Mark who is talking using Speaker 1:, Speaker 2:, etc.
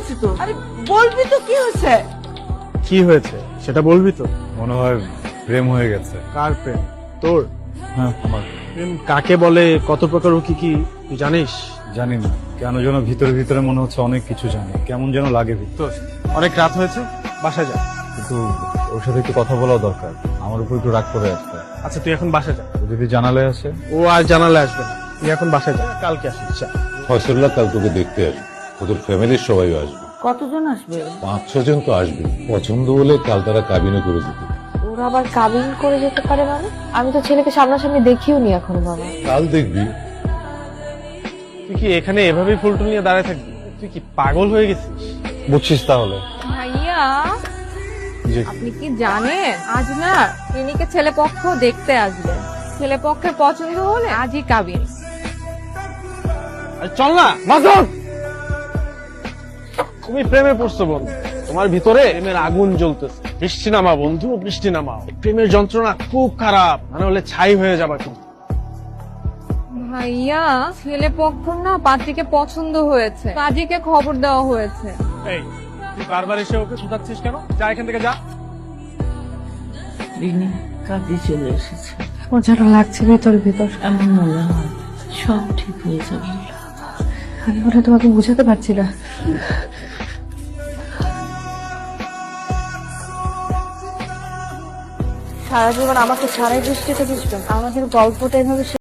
Speaker 1: হয়েছে তো? আরে বলবি তো কি হয়েছে?
Speaker 2: কি হয়েছে সেটা বলবি তো?
Speaker 3: মনে হয় প্রেম হয়ে গেছে।
Speaker 2: কার প্রেম? তোর?
Speaker 3: হ্যাঁ আমার।
Speaker 2: প্রেম কাকে বলে, কত প্রকার ও কি কি তুই জানিস?
Speaker 3: জানি না কেন যেন ভিতরে ভিতরে মনে হচ্ছে অনেক কিছু জানি, কেমন যেন লাগে ভিতর।
Speaker 2: তো অনেক রাত হয়েছে, বাসায় যা।
Speaker 3: কিন্তু ওর সাথে একটু কথা বলা দরকার, আমার উপর একটু রাগ করে আসবে।
Speaker 2: আচ্ছা তুই এখন বাসায় যা।
Speaker 3: ও যদি জানালে আসে?
Speaker 2: ও আর জানালে আসবে না, তুই এখন বাসায় যা, কালকে আসিস যা।
Speaker 4: ফয়সল্লাহ কাল তোকে দেখতে আসবে, ওদের ফ্যামিলির সবাই আসবে।
Speaker 1: কতজন আসবে?
Speaker 4: 5-6 জন তো আসবে, পছন্দ হলে কাল তারা কাবিনও করে দিবে।
Speaker 5: ওরা আবার কাবিন করে যেতে পারে মানে? আমি তো ছেলেকে সামনাসামনি দেখিও নি এখনো বাবা।
Speaker 4: কাল দেখবি।
Speaker 2: তুই কি এখানে এভাবেই ফুল টুল নিয়ে দাঁড়ায় থাকবি? তুই কি পাগল হয়ে গেছিস?
Speaker 3: বুঝছিস তাহলে?
Speaker 5: ভাইয়া
Speaker 3: যে
Speaker 5: আপনি কি জানেন আজ না ক্লিনিকে ছেলে পক্ষ দেখতে আসবে, ছেলে পক্ষের পছন্দ হলে আজই কাবিন।
Speaker 2: আরে চল না মাজন, তুমি প্রেমে পড়ছো বন্ধু, তোমার ভিতরে প্রেমের আগুন জ্বলতেছে। বৃষ্টি নামা বন্ধু, বৃষ্টি নামাও। প্রেমের যন্ত্রণা খুব খারাপ, মানে হলে ছাই হয়ে যাবা কিন্তু।
Speaker 5: ভাইয়া ছেলে পক্ষ না পাত্রীকে পছন্দ হয়েছে, কাজীকে খবর দেওয়া হয়েছে।
Speaker 2: এই তুই বারবার এসে ওকে শুধাচ্ছিস কেন? যা এখান থেকে যা।
Speaker 1: রিনি কাজে চলে এসেছে।
Speaker 5: ও যেন লাগছে ভেতর ভেতর।
Speaker 1: এমন মনে হয় সব ঠিক হয়ে যাবে।
Speaker 5: আমি ওটা তোমাকে বুঝাতে পারছি না। সারা জীবন আমাকে ছাড়াই দৃষ্টিতে বুঝবেন, আমাদের গল্পটা এভাবে